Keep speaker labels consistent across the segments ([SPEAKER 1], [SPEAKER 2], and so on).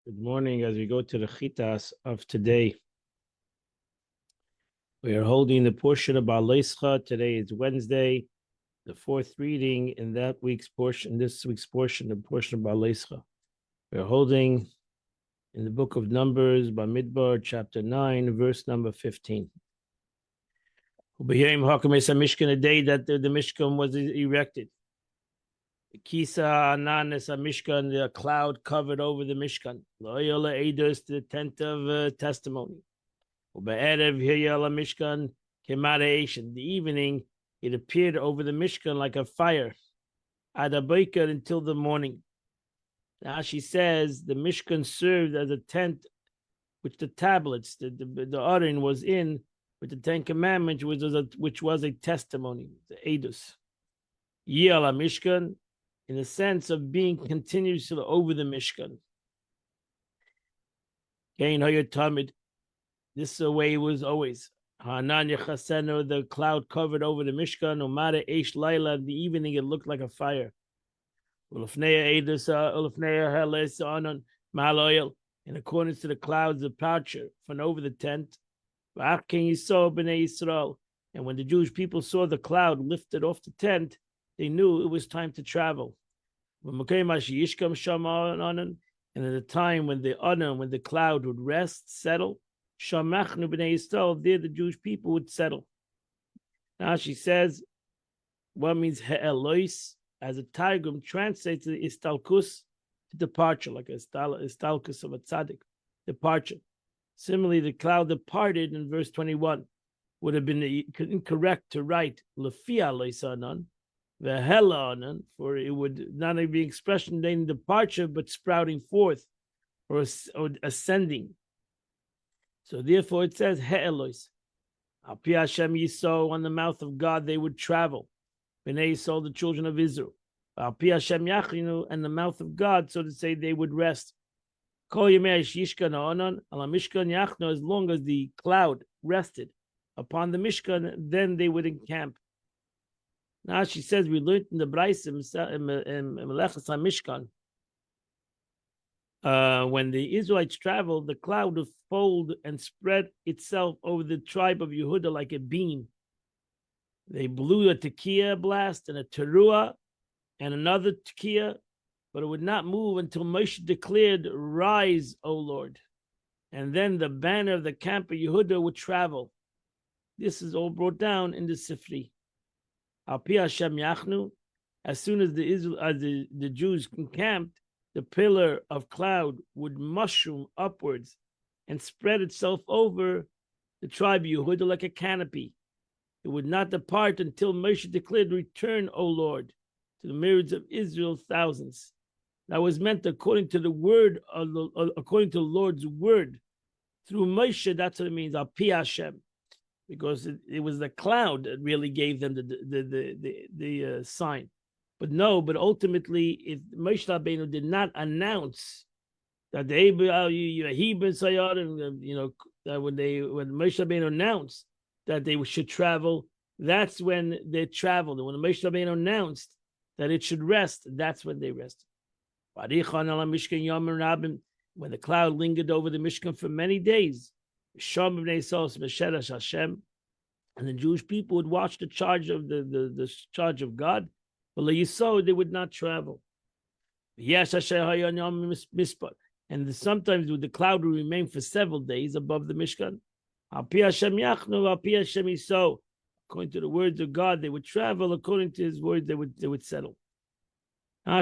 [SPEAKER 1] Good morning. As we go to the chitas of today, we are holding the portion of Baleischa. Today is Wednesday, the fourth reading in that week's portion, this week's portion, the portion of Baleischa. We are holding in the book of Numbers, Bamidbar, chapter 9, verse number 15. Mishkan, a day that the Mishkan was erected. Kisa Ananis a Mishkan, the cloud covered over the Mishkan. Loyola Eidos, the tent of testimony. Ube'erev Hiryala Mishkan Kemareation. The evening, it appeared over the Mishkan like a fire. Adabaker until the morning. Now she says the Mishkan served as a tent, which the tablets, the Aron was in, with the Ten Commandments, which was a testimony, the Eidos. Yala Mishkan, in the sense of being continuously over the Mishkan. Gain Hoyer Tamid. This is the way it was always. Hananya Chaseno, the cloud covered over the Mishkan. Umare Eish Laila, in the evening it looked like a fire. Ulafnea Eidos, Ulafnea Heles Anon Maloyal, in accordance to the clouds of departure from over the tent. V'achken Yisrael b'nei Yisrael. And when the Jewish people saw the cloud lifted off the tent, they knew it was time to travel. And at the time when the cloud would rest, settle, there the Jewish people would settle. Now she says, what means he'elois, as a Targum translates the istalkus, to departure, like a istalkus of a tzaddik, departure. Similarly, the cloud departed in verse 21 would have been incorrect to write lefia loisanan, the helanan, for it would not be expression in departure, but sprouting forth or ascending. So therefore it says he'elois. Al pi Hashem Yisrael, on the mouth of God they would travel. Bnei Yisrael, the children of Israel. Al pi Hashem Yachinu, and the mouth of God, so to say, they would rest. Kol yemei yishkan ha'onan ala mishkan yachnu, as long as the cloud rested upon the Mishkan, then they would encamp. Now she says we learned in the Braisim in Melechas HaMishkan, when the Israelites traveled, the cloud would fold and spread itself over the tribe of Yehuda like a beam. They blew a tekiah blast and a teruah and another tekiah, but it would not move until Moshe declared, "Rise, O Lord." And then the banner of the camp of Yehuda would travel. This is all brought down in the Sifri. Al pi Hashem Yachnu, as soon as the Jews encamped, the pillar of cloud would mushroom upwards and spread itself over the tribe of Yehuda like a canopy. It would not depart until Moshe declared, "Return, O Lord, to the myriads of Israel, thousands." That was meant according to the word according to the Lord's word. Through Moshe, that's what it means, Al pi Hashem, because it was the cloud that really gave them the sign. But ultimately, if Moshe Rabbeinu did not announce that that when Moshe Rabbeinu announced that they should travel, that's when they traveled. And when Moshe Rabbeinu announced that it should rest, that's when they rested. When the cloud lingered over the Mishkan for many days, and the Jewish people would watch the charge of the charge of God, but they would not travel. And sometimes the cloud would remain for several days above the Mishkan. According to the words of God, they would travel. According to His word, they would settle.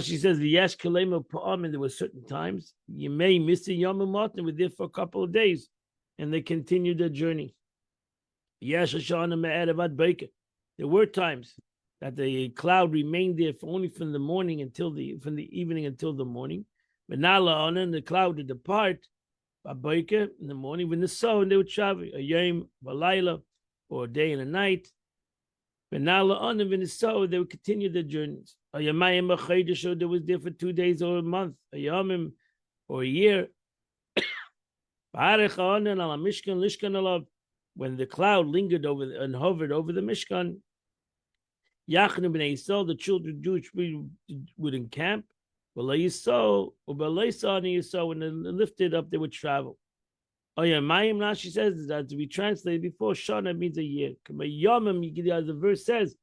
[SPEAKER 1] She says the Yesh Kalema Pa'am, and there were certain times you may miss a Yom Matan. Were there for a couple of days, and they continued their journey. There were times that the cloud remained there only from the morning from the evening until the morning. But now the cloud would depart in the morning when the sun, and they would travel a yom v'layla, or a day and a night. But now when the sun, they would continue their journeys. A yamayim b'chaydish, they was there for 2 days or a month, a yomim or a year. When the cloud lingered over and hovered over the Mishkan, Yachnu b'nei Yisrael, the children of Jewish people would encamp. Well, you saw, when they lifted up, they would travel. Oh yeah, Mayim Rashi says that to be translated before Shana means a year. The verse says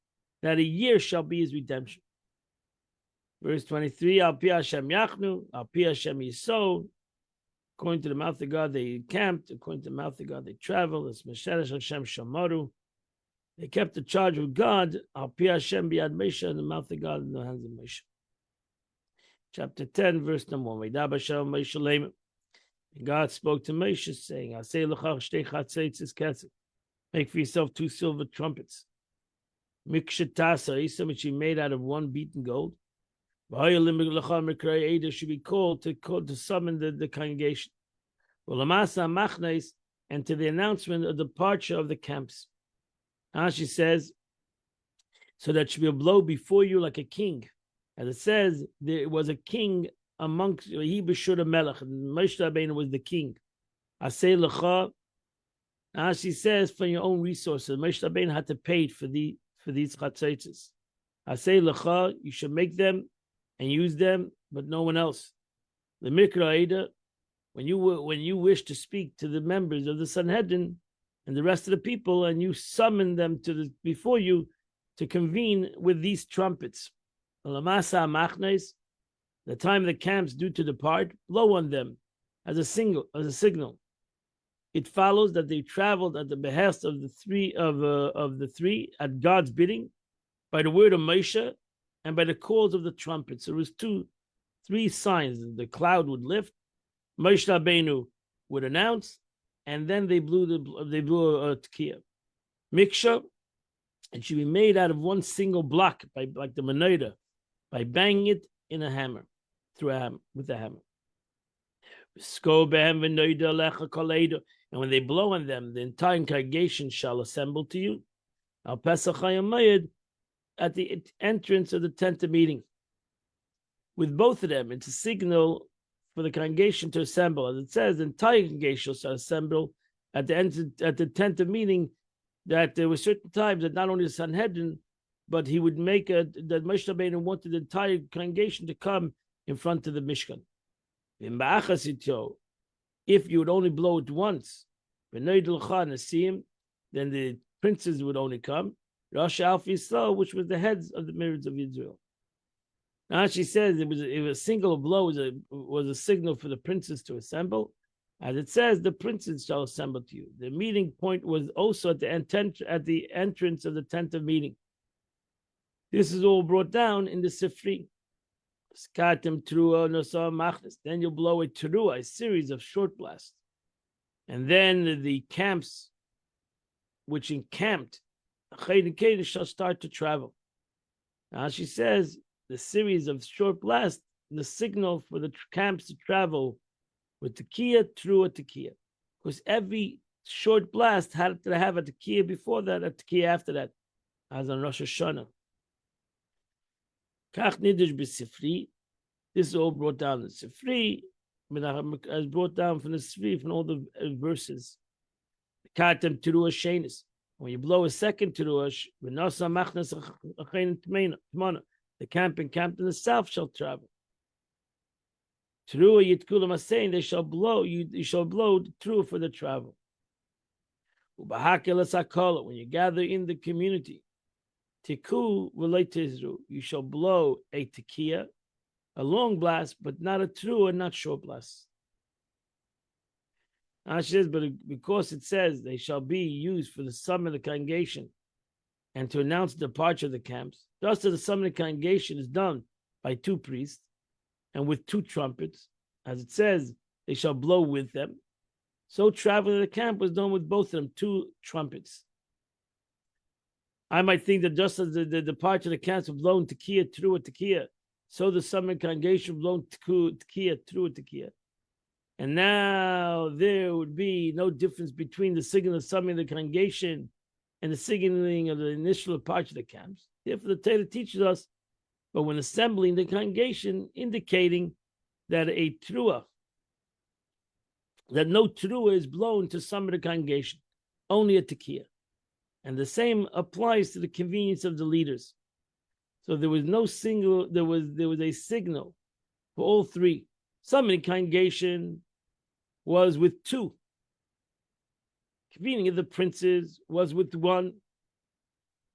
[SPEAKER 1] that a year shall be his redemption. Verse 23, Al Pi Hashem Yachnu, Al Pi Hashem Yisod. According to the mouth of God, they camped. According to the mouth of God, they traveled. It's Mesheresh Hashem Shamaru. They kept the charge with God. Al Pi Hashem Biad Moshe, in the mouth of God, in the hands of Moshe. Chapter 10, verse number 1. God spoke to Moshe, saying, make for yourself 2 silver trumpets. Mikshatasa, which he made out of 1 beaten gold. Should be called to summon the congregation. And to the announcement of the departure of the camps. Rashi says, so that should be a blow before you like a king. As it says, there was a king amongst he b'shur melech. Moshe Rabbeinu was the king. Asay lecha. Rashi says, from your own resources. Moshe Rabbeinu had to pay for these chatzitzes. Asay lecha, you should make them and use them, but no one else. The mikra eda, when you wish to speak to the members of the Sanhedrin and the rest of the people, and you summon them before you to convene with these trumpets. The time the camps due to depart, blow on them as a signal. It follows that they traveled at the behest of the three at God's bidding, by the word of Moshe, and by the calls of the trumpets. So there was 3 signs. The cloud would lift, Moshe Rabbeinu would announce, and then they blew a tekiah. Miksha, it should be made out of 1 single block, like the menorah, by banging it in a hammer, with a hammer. And when they blow on them, the entire congregation shall assemble to you. Al Pesach Hayamayid, at the entrance of the tent of meeting. With both of them, it's a signal for the congregation to assemble. As it says, the entire congregation shall assemble at the tent of meeting, that there were certain times that not only the Sanhedrin, but he would make that Moshe Rabbeinu wanted the entire congregation to come in front of the Mishkan. If you would only blow it once, then the princes would only come. Rosh Alf Yisrael, which was the heads of the myriads of Israel. Now she says it was a single blow was a signal for the princes to assemble. As it says, the princes shall assemble to you. The meeting point was also at the entrance of the tent of meeting. This is all brought down in the Sifri. Then you'll blow a teruah, a series of short blasts. And then the camps which encamped shall start to travel. Now she says the series of short blasts, the signal for the camps to travel with tekiah, teruah, tekiah. Because every short blast had to have a tekiah before that, a tekiah after that, as on Rosh Hashanah. Kach nidish b'sifri. This is all brought down in the Sifri, as brought down from the Sifri, from all the verses. Katem teruah shenis. When you blow a second teruah, the camp encamped in the south shall travel. Teruah yitkulam saying they shall blow. You shall blow the teruah for the travel. When you gather in the community, tiku v'leitizru, you shall blow a tekiah, a long blast, but not a teruah, not short blast. Says, but because it says they shall be used for the sum of the congregation and to announce the departure of the camps, thus the sum of the congregation is done by 2 priests and with 2 trumpets. As it says, they shall blow with them. So traveling to the camp was done with both of them, 2 trumpets. I might think that just as the departure of the camps were blown tekiah, teruah, tekiah, so the sum of the congregation blown tekiah, teruah, tekiah. And now there would be no difference between the signal of summoning the congregation and the signaling of the initial departure of the camps. Therefore, the Torah teaches us, but when assembling the congregation, indicating that a teruah, that no teruah is blown to summon the congregation, only a tekiah. And the same applies to the convenience of the leaders. So there was no single, there was a signal for all three. Some in the congregation was with two. Convening of the princes was with one,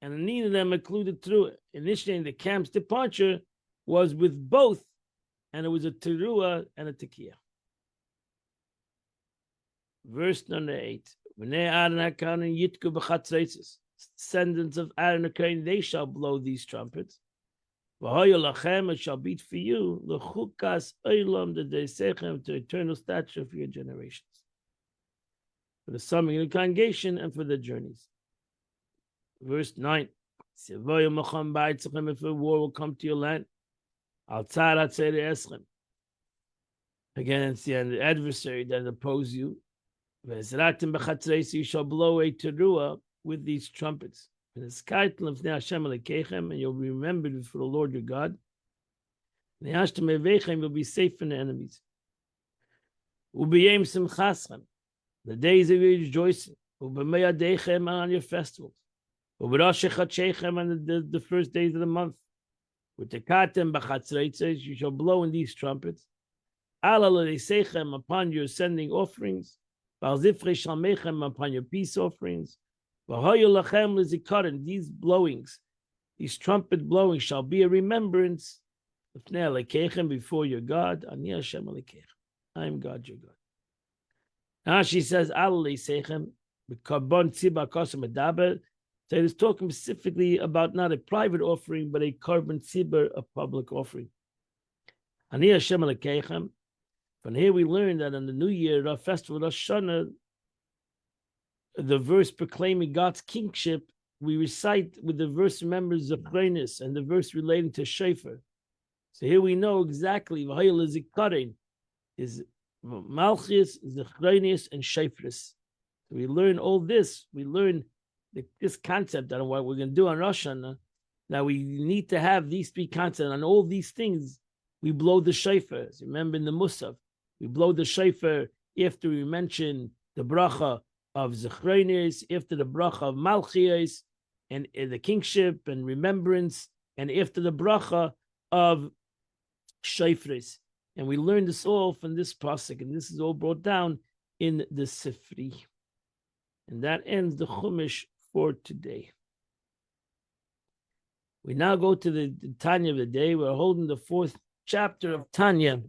[SPEAKER 1] and neither of them included through it. Initiating the camp's departure was with both, and it was a teruah and a tekiah. Verse number 8. Descendants of Aaron and Kohen, they shall blow these trumpets. It shall be for you the eternal stature for your generations, for the summing of the congregation and for the journeys. Verse 9. If a war will come to your land, against the adversary that oppose you, you shall blow a teruah with these trumpets. And you'll be remembered before the Lord your God. You'll be safe from the enemies. The days of your rejoicing, on your festivals, on the first days of the month. With the katem b'chatzreitzes, you shall blow in these trumpets. Upon your ascending offerings, upon your peace offerings. These blowings, these trumpet blowings shall be a remembrance before your God. I am God your God. Now she says, so it is talking specifically about not a private offering, but a korban tzibur, a public offering. From here we learn that on the New Year, our festival, Rosh Hashanah, the verse proclaiming God's kingship, we recite with the verse remembers Zechrenis and the verse relating to Shofar. So here we know exactly is Malchus, Zechrenis, and Shofris. So we learn all this. We learn this concept that what we're going to do on Rosh Hashanah. Now we need to have these three concepts. On all these things, we blow the shofar. Remember in the Musaf, we blow the shofar after we mention the bracha of Zechrenis, after the bracha of Malchias, and the kingship and remembrance, and after the bracha of Shofris. And we learn this all from this pasuk, and this is all brought down in the Sifri. And that ends the Chumash for today. We now go to the Tanya of the day. We're holding the 4th chapter of Tanya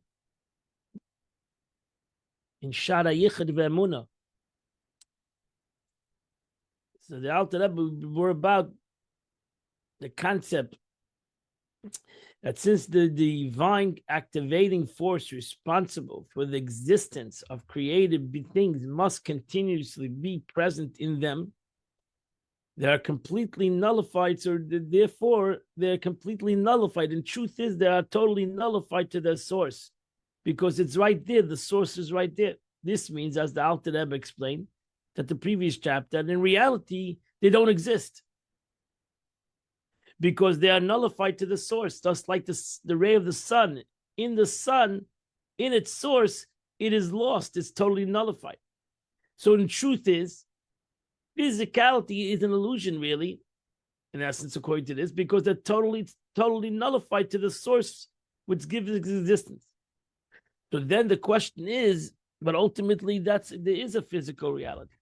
[SPEAKER 1] in Shara Yichud Ve'emunah. So the Alter Rebbe were about the concept that since the divine activating force responsible for the existence of created things must continuously be present in them, they are completely nullified. So therefore, they're completely nullified. And truth is, they are totally nullified to their source because it's right there. The source is right there. This means, as the Alter Rebbe explained, that the previous chapter, that in reality, they don't exist because they are nullified to the source, just like the ray of the sun. In the sun, in its source, it is lost. It's totally nullified. So the truth is, physicality is an illusion, really, in essence, according to this, because they're totally nullified to the source which gives existence. So then the question is, but ultimately there is a physical reality.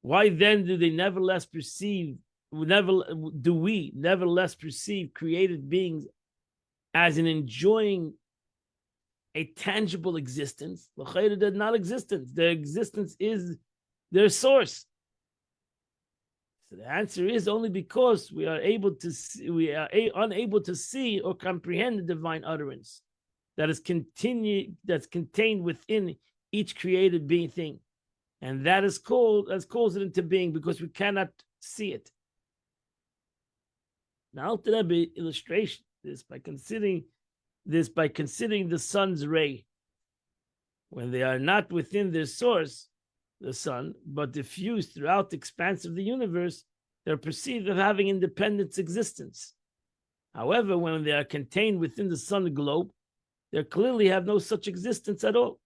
[SPEAKER 1] Why then do we nevertheless perceive created beings as in enjoying a tangible existence? They're not existence. Their existence is their source. So the answer is only because we are unable to see or comprehend the divine utterance that's contained within each created being thing. And that calls it into being because we cannot see it. Now, Alter Rebbe illustration this by considering the sun's ray. When they are not within their source, the sun, but diffused throughout the expanse of the universe, they're perceived as having independent existence. However, when they are contained within the sun globe, they clearly have no such existence at all.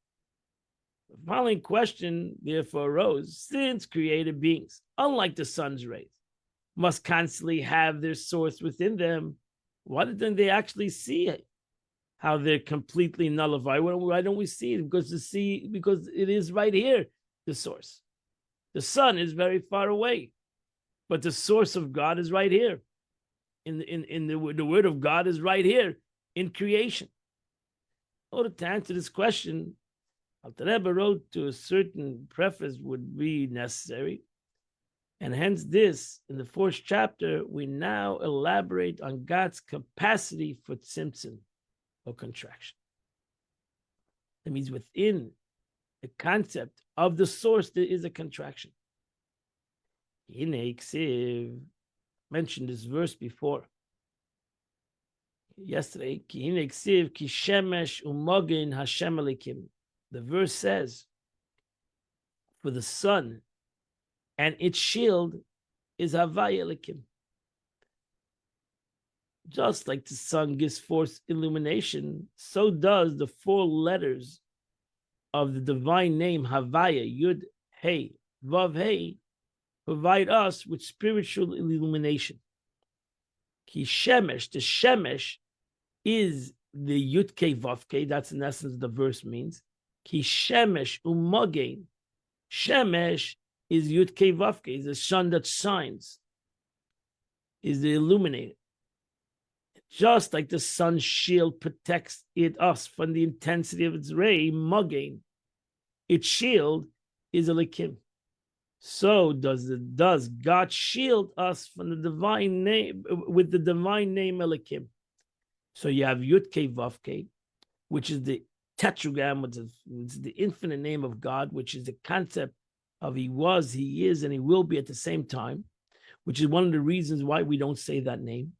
[SPEAKER 1] The following question therefore arose: since created beings, unlike the sun's rays, must constantly have their source within them, why didn't they actually see it? how they're completely nullified. Why don't we see it? Because it is right here, the source. The sun is very far away, but the source of God is right here. The word of God is right here in creation. In order to answer this question, Alter Rebbe wrote to a certain preface would be necessary. And hence this, in the 4th chapter, we now elaborate on God's capacity for tzimtzum, or contraction. That means within the concept of the source, there is a contraction. Mentioned this verse before. Yesterday, the verse says, for the sun and its shield is Havaya Elikim. Just like the sun gives forth illumination, so does the 4 letters of the divine name Havaya, Yud, Hey, Vav, Hey, provide us with spiritual illumination. Ki Shemesh, the Shemesh is the Yud Kei Vav Kei, that's in essence the verse means. Ki Shemesh Umogein. Shemesh is Yud Kei Vav Kei, is the sun that shines, is the illuminated. Just like the sun's shield protects us from the intensity of its ray, Mogain, its shield is Elikim. So does God shield us from the divine name, with the divine name Elikim. So you have Yud Kei Vav Kei, which is the tetragram, which is the infinite name of God, which is the concept of He was, He is, and He will be at the same time, which is one of the reasons why we don't say that name.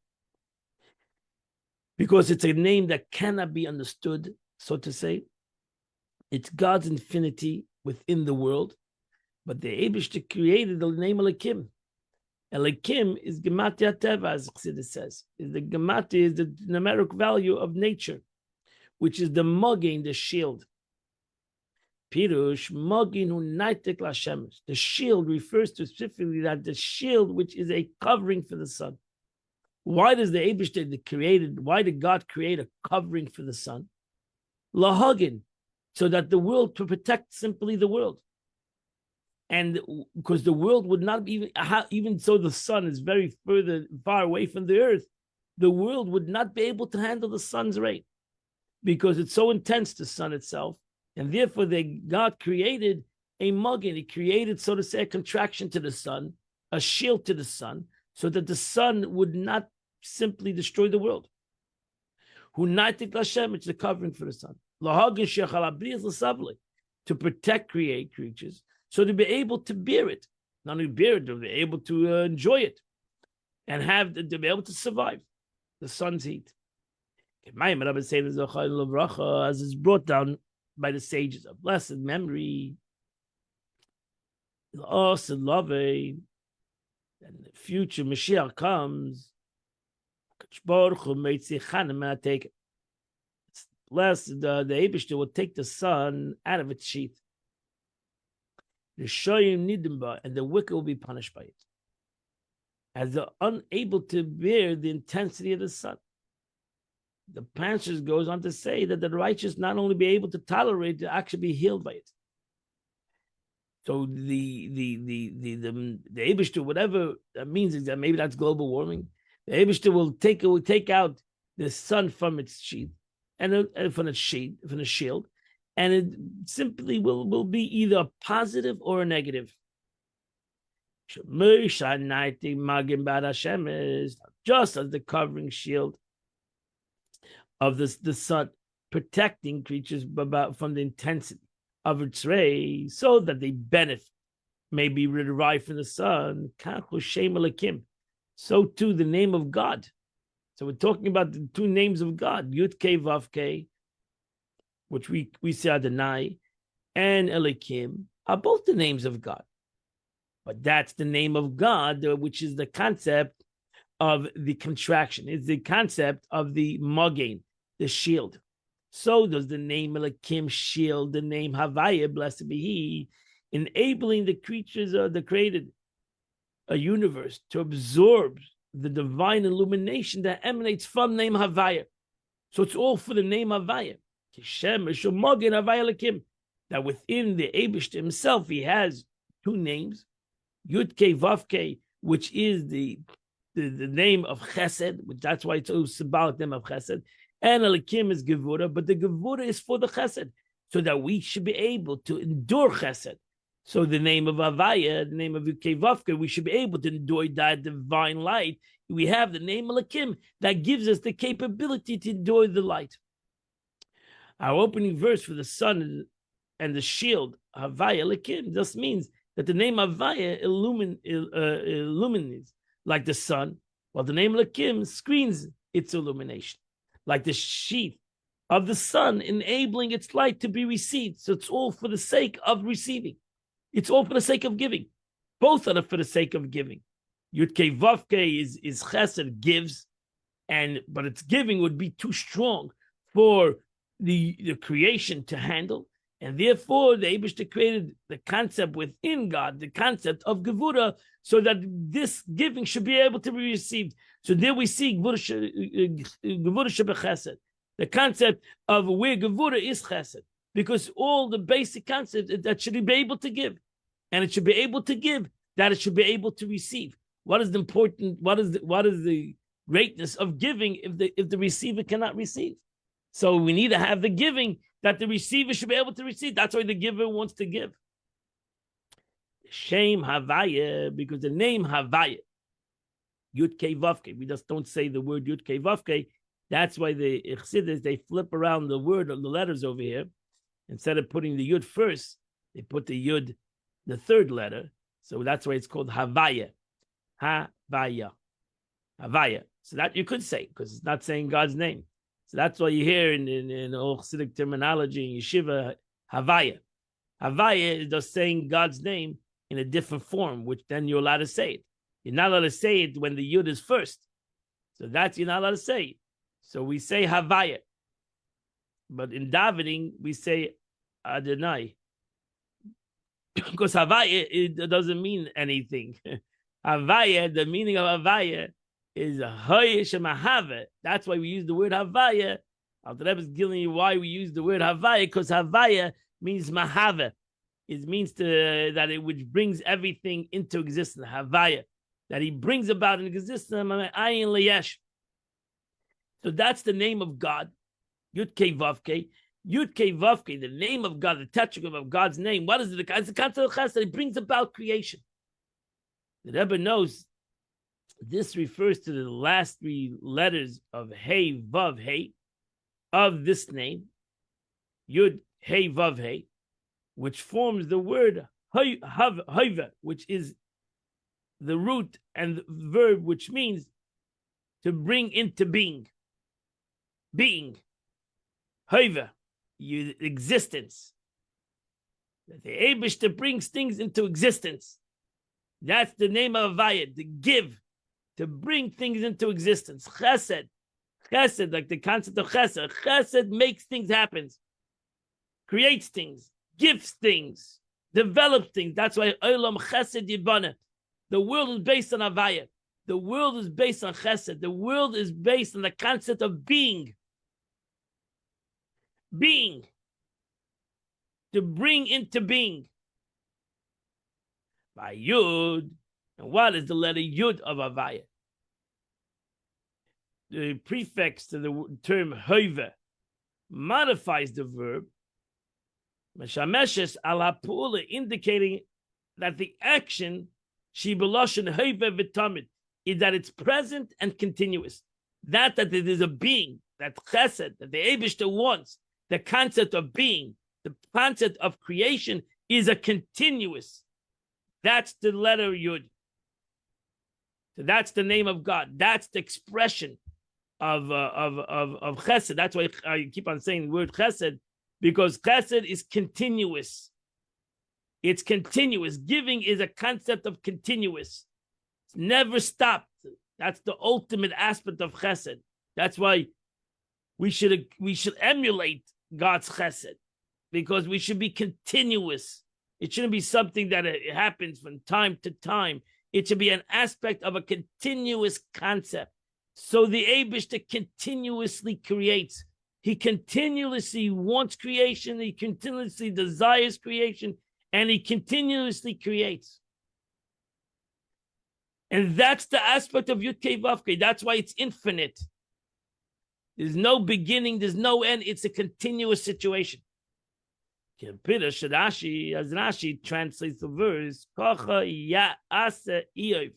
[SPEAKER 1] Because it's a name that cannot be understood, so to say. It's God's infinity within the world. But the Eibishter created the name Elikim. Elikim is Gematria Teva, as Chassidus says. The Gematria is the numeric value of nature, which is the Mogain, the shield. Pirush, Mogin hu naitek lashemesh. The shield refers to specifically that the shield, which is a covering for the sun. Why does the Eibishter why did God create a covering for the sun? Lahagin, so that the world, to protect simply the world. And because the world would not even so the sun is very far away from the earth, the world would not be able to handle the sun's ray because it's so intense, the sun itself. And therefore, God created a muggin. He created, so to say, a contraction to the sun, a shield to the sun, so that the sun would not simply destroy the world. Hunaitik Lashem, it's the covering for the sun. To protect creatures, so to be able to bear it. Not only bear it, to be able to enjoy it and to be able to survive the sun's heat. As is brought down by the sages of blessed memory, and the future Mashiach comes. It's blessed, the Eibishter will take the sun out of its sheath. The Shoyim Nidimba, and the wicked will be punished by it, as they're unable to bear the intensity of the sun. The Panshas goes on to say that the righteous not only be able to tolerate, to actually be healed by it. So the Eibishter, whatever that means, is that maybe that's global warming. The Eibishter will take out the sun from its sheath and from its shield, and it simply will be either a positive or a negative. Just as the covering shield of the sun, protecting creatures from the intensity of its rays, so that they benefit, may be derived from the sun. So too the name of God. So we're talking about the 2 names of God, Yud Kei Vav Kei, which we say Adonai, and Elikim, are both the names of God. But that's the name of God, which is the concept of the contraction. It's the concept of the Mogain, the shield. So does the name Elikim shield the name Havaya, blessed be He, enabling the creatures of the created a universe to absorb the divine illumination that emanates from name Havaya. So it's all for the name Havaya. That within the Eibushter himself, he has two names, Yud Kei Vav Kei, which is the name of Chesed, which that's why it's a symbolic name of Chesed, and Elikim is Gevura, but the Gevura is for the Chesed, so that we should be able to endure Chesed. So the name of Havaya, the name of Yud Kei Vav Kei, we should be able to endure that divine light. We have the name Elikim that gives us the capability to endure the light. Our opening verse for the sun and the shield, Havaya Elikim, just means that the name Havaya illumines like the sun, while the name Elikim screens its illumination, like the sheath of the sun, enabling its light to be received. So it's all for the sake of receiving. It's all for the sake of giving. Both are for the sake of giving. Yud Kei Vav Kei is Chesed, gives, but its giving would be too strong for the creation to handle. And therefore, the Eibushter created the concept within God, the concept of Gevura, so that this giving should be able to be received. So there we see Gevura Shebechesed, the concept of where Gevura is Chesed, because all the basic concepts that should be able to give, and it should be able to give, that it should be able to receive. What is the important? What is the greatness of giving if the receiver cannot receive? So we need to have the giving that the receiver should be able to receive. That's why the giver wants to give. Shem Havaya, because the name Havaya, Yud Kei Vav Kei, we just don't say the word Yud Kei Vav Kei. That's why the Chassidus, they flip around the word of the letters over here. Instead of putting the Yud first, they put the Yud, the third letter. So that's why it's called Havaya. Havaya. Havaya. So that you could say, because it's not saying God's name. So that's why you hear in all Chassidic terminology, in Yeshiva, Havaya. Havaya is just saying God's name in a different form, which then you're allowed to say it. You're not allowed to say it when the Yud is first. So that's, you're not allowed to say it. So we say Havaya. But in davening, we say Adonai. Because Havaya, it doesn't mean anything. Havaya, the meaning of Havaya is Hoy Shemahava. That's why we use the word Havaya. Alter Rebbe is giving you why we use the word Havaya, because Havaya means Mahava. It means that it which brings everything into existence. Havaya, that he brings about in existence. Ayin Leyesh. So that's the name of God. Yud Kei Vav Kei. Yud Kei Vav Kei, the name of God, the tetragram of God's name. What is it? It's the concept of Chesed. It brings about creation. The Rebbe knows this refers to the last three letters of Hey Vav Hey of this name, Yud Hey Vav Hey, which forms the word Hoiva, which is the root and the verb, which means to bring into being. Being. Hoiva, existence. That the Eibushter brings things into existence. That's the name of Havaya, to give, to bring things into existence. Chesed. Chesed, like the concept of Chesed. Chesed makes things happen. Creates things. Gives things. Develops things. That's why Olam Chesed Yibana. The world is based on Havaya. The world is based on Chesed. The world is based on the concept of being. Being. To bring into being. By Yud. And what is the letter Yud of Havaya? The prefix to the term Hoiva modifies the verb Meshameshes al ha'pu'ula, indicating that the action Shibeloshen Hoiva v'tamid is that it's present and continuous. That there is a being, that Chesed, that the Eibushter wants, the concept of being, the concept of creation is a continuous. That's the letter Yud. So that's the name of God. That's the expression of Chesed. That's why I keep on saying the word Chesed, because Chesed is continuous. It's continuous. Giving is a concept of continuous. It's never stopped. That's the ultimate aspect of Chesed. That's why we should emulate God's Chesed, because we should be continuous. It shouldn't be something that it happens from time to time. It should be an aspect of a continuous concept. So the Eibishter continuously creates. He continuously wants creation. He continuously desires creation, and he continuously creates. And that's the aspect of Yud Kei Vav Kei. That's why it's infinite. There's no beginning. There's no end. It's a continuous situation. As Rashi translates the verse, Kocha Ya'ase Iyov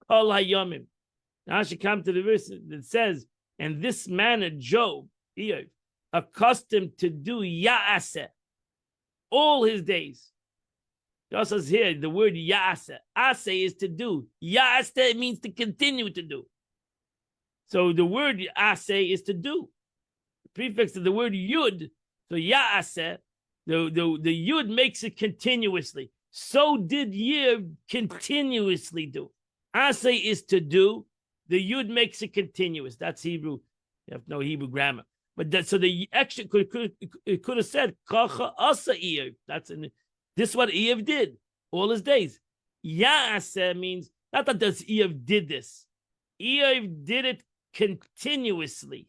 [SPEAKER 1] Kol Hayomim. Rashi comes to the verse that says, and this manner Job, Iyov, accustomed to do Ya'ase all his days. Just as here, the word Ya'ase. Ase is to do. Ya'ase means to continue to do. So the word Ase is to do. The prefix of the word Yud, so Ya'ase, the Yud makes it continuously. So did Yir continuously do. Ase is to do. The Yud makes it continuous. That's Hebrew. You have to know Hebrew grammar. But that, so the extra could have said Kacha Asa Iyov. That's this is what Iyov did all his days. Ya'ase means not that Iyov did this. Iyov did it continuously.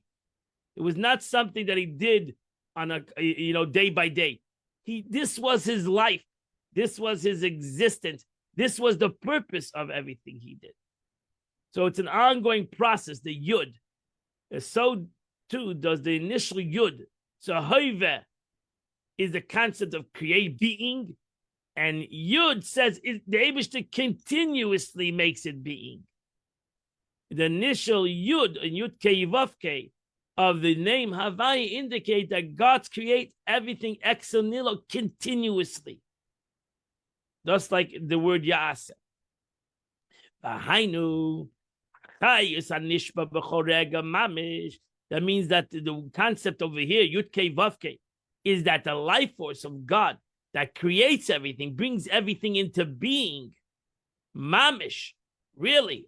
[SPEAKER 1] It was not something that he did on a day by day. This was his life. This was his existence. This was the purpose of everything he did. So it's an ongoing process. The Yud, so too does the initial Yud. So Hoive is the concept of create being, and Yud says the Eibishter continuously makes it being. The initial Yud and Yud Kei Vav Kei of the name Havai indicate that God creates everything ex nihilo continuously, just like the word Ya'ase. That means that the concept over here, Yud Kei Vav Kei, is that the life force of God that creates everything, brings everything into being. Mamish, really,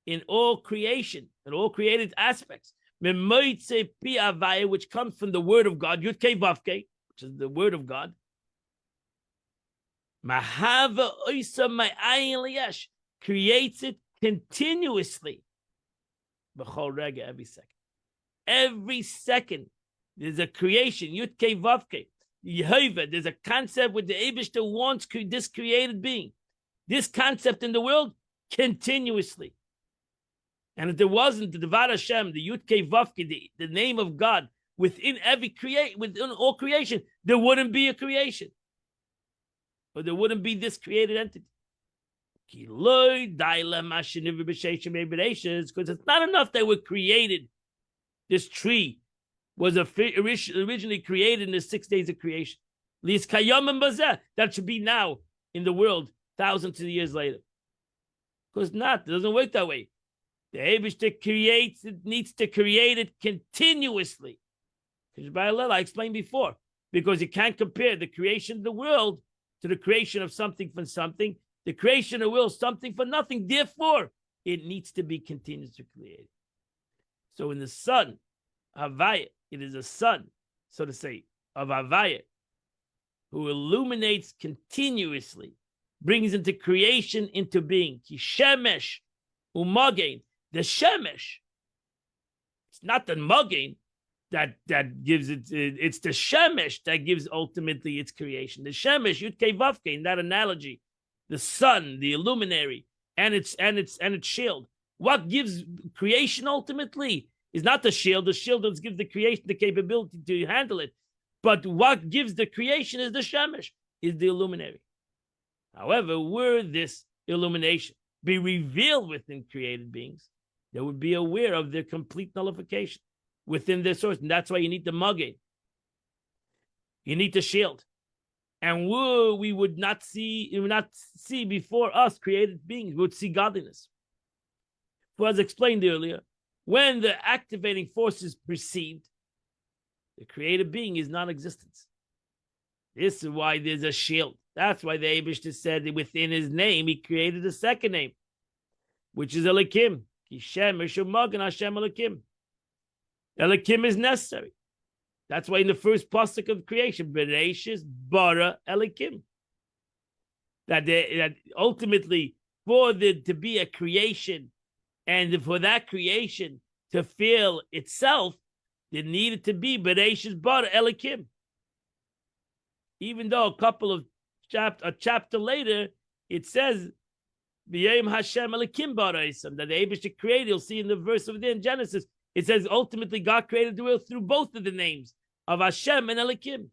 [SPEAKER 1] in all creation, in all created aspects. Which comes from the word of God, Yud Kei Vav Kei, which is the word of God. Creates it continuously. Every second. Every second, there's a creation. Yud Kei Vav Kei. Yehovah, there's a concept with the Eibishter wants this created being. This concept in the world continuously. And if there wasn't the Devar Hashem, the Yud Kei Vav Kei, the name of God within within all creation, there wouldn't be a creation. Or there wouldn't be this created entity. Because it's not enough that we're created. This tree was originally created in the 6 days of creation. That should be now in the world, thousands of years later. Because not, it doesn't work that way. The Eibishter creates, it needs to create it continuously. I explained before, because you can't compare the creation of the world to the creation of something from something. The creation of the world, something for nothing. Therefore, it needs to be continuously created. So in the sun, Havaya, it is a sun, so to say, of Havaya, who illuminates continuously, brings into creation into being. Ki shemesh umagein. The shemesh. It's not the magain that gives it. It's the shemesh that gives ultimately its creation. The shemesh, Yud Kei Vav Kei, in that analogy, the sun, the illuminary, and its shield. What gives creation ultimately is not the shield. The shield gives the creation the capability to handle it. But what gives the creation is the shemesh, is the illuminary. However, were this illumination be revealed within created beings, they would be aware of their complete nullification within their source. And that's why you need the magain. You need the shield. And we would not see before us created beings. We would see godliness. For as explained earlier, when the activating force is perceived, the created being is non-existence. This is why there's a shield. That's why the Eibishter said that within his name, he created a second name, which is Elokim. Elokim is necessary. That's why in the first pasuk of creation, Bereshis bara Elokim, that ultimately for there to be a creation And for that creation to feel itself, there needed to be Bereshis bara Elikim. Even though a chapter later, it says, V'yayim Hashem Elikim bara Isam, that the Eibishter created, you'll see in the verse over there in Genesis, it says ultimately God created the world through both of the names of Hashem and Elikim.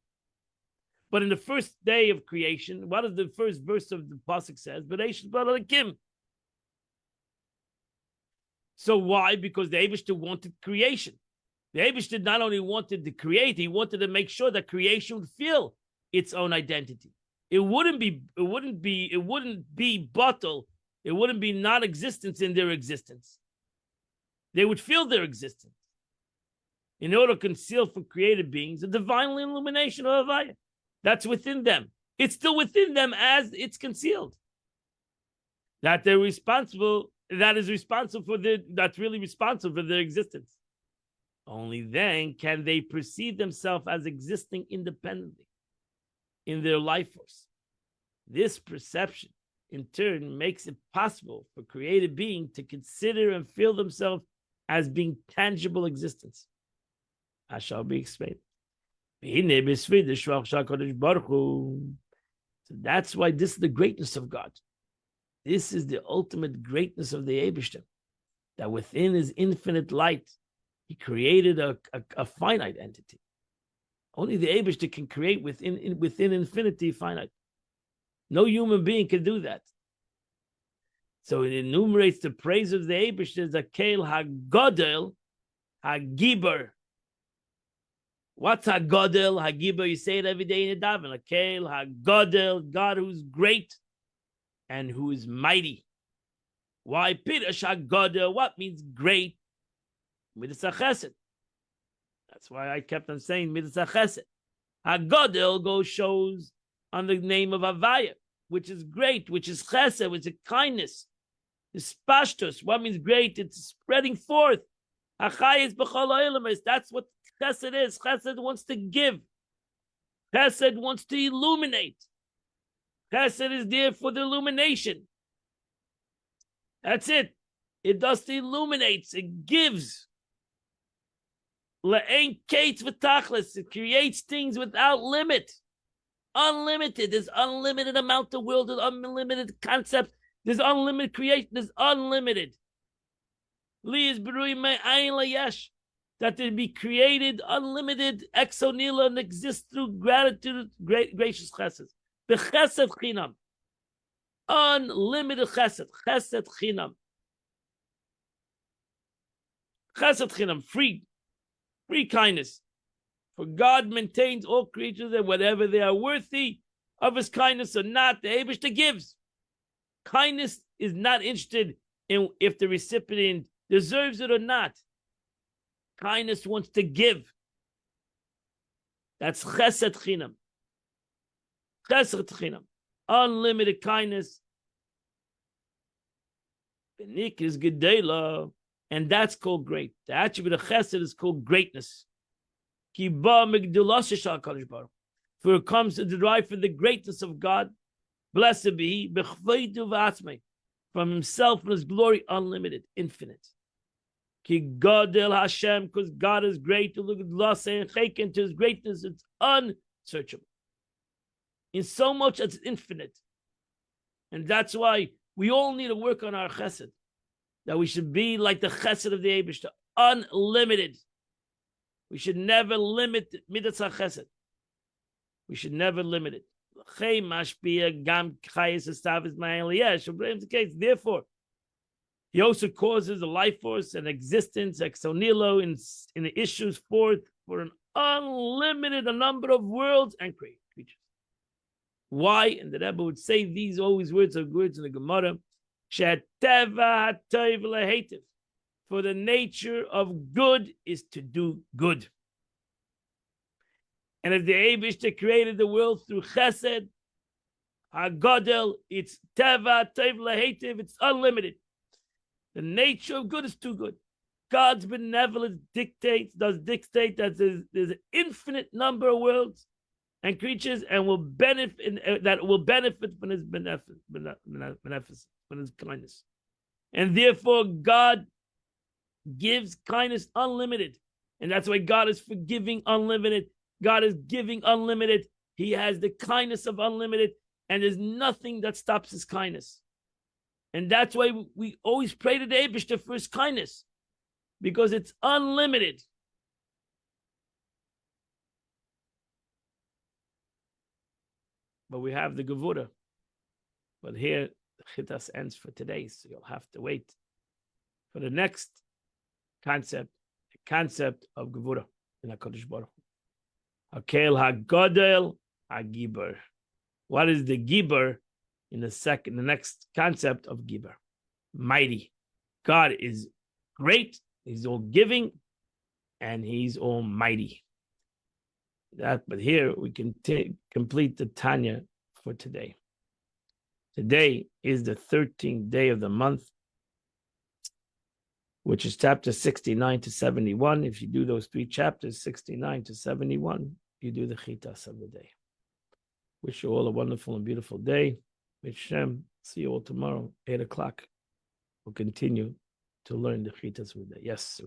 [SPEAKER 1] But in the first day of creation, what does the first verse of the pasuk says? Bereshis bara Elikim. So why? Because the Eibishter wanted creation. The Eibishter not only wanted to create, he wanted to make sure that creation would feel its own identity. It wouldn't be bottle. It wouldn't be non-existence in their existence. They would feel their existence. In order to conceal from created beings a divine illumination of Havaya. That's within them. It's still within them as it's concealed. That's really responsible for their existence. Only then can they perceive themselves as existing independently in their life force. This perception, in turn, makes it possible for created being to consider and feel themselves as being tangible existence. I shall be explained. So that's why this is the greatness of God. This is the ultimate greatness of the Eibishter, that within his infinite light, he created a finite entity. Only the Eibishter can create within infinity finite. No human being can do that. So it enumerates the praise of the Eibishter as a Kel HaGodel HaGiber. What's HaGodel HaGiber? You say it every day in the daven. A Kel HaGodel, God who's great and who is mighty. Why? Pirush HaGodel, what means great? Midas HaChesed. That's why I kept on saying Midas HaChesed. HaGodel shows on the name of Havaya, which is great, which is Chesed, which is kindness. It's Pashtus. What means great? It's spreading forth. Achayis b'chol ha'olamis. That's what Chesed is. Chesed wants to give. Chesed wants to illuminate. Chesed is there for the illumination. That's it. It does the illuminates. It gives. Le'ein kates v'tachlis. It creates things without limit. Unlimited. There's unlimited amount of world. There's unlimited concepts. There's unlimited creation. There's unlimited. Li is berui me'ayin layesh. That they be created unlimited exonila and exist through gratitude, gracious chesed. The chesed chinam. Unlimited chesed. Chesed chinam. Chesed chinam. Free kindness. For God maintains all creatures and whatever they are worthy of his kindness or not, the Eibishter gives. Kindness is not interested in if the recipient deserves it or not. Kindness wants to give. That's chesed chinam. Chesed chinam. Unlimited kindness. Benik is gedela. And that's called great. The attribute of chesed is called greatness. For it comes to derive from the greatness of God. Blessed be He, from himself and his glory, unlimited, infinite. Ki Godel Hashem, because God is great. To look at loss and chayken to his greatness, it's unsearchable. In so much as it's infinite. And that's why we all need to work on our chesed. That we should be like the chesed of the Eibishter, unlimited. We should never limit midas chesed. We should never limit it. Therefore, he also causes a life force and existence, exonilo, in the issues forth for an unlimited number of worlds and creatures. Why? And the Rebbe would say these always words are words in the Gemara. For the nature of good is to do good. And if the Eibishter created the world through chesed, HaGodel, it's teva, tov lehetiv, it's unlimited. The nature of good is too good. God's benevolence does dictate that there's an infinite number of worlds and creatures and will benefit from his beneficence, from his kindness. And therefore, God gives kindness unlimited. And that's why God is forgiving unlimited. God is giving unlimited. He has the kindness of unlimited. And there's nothing that stops his kindness. And that's why we always pray to the Eibishter for his kindness, because it's unlimited. But we have the Gevura. But here, the Chitas ends for today, so you'll have to wait for the next concept, the concept of Gevura in HaKadosh Baruch Hu. Hakel HaGodel HaGiber. What is the Giber in the next concept of Giber? Mighty. God is great, he's all giving, and he's almighty. But here we can complete the Tanya for today. Today is the 13th day of the month, which is chapter 69 to 71. If you do those three chapters, 69 to 71, you do the Chitas of the day. Wish you all a wonderful and beautiful day. With Shem, see you all tomorrow, 8 o'clock. We'll continue to learn the Chitas of the day. Yes.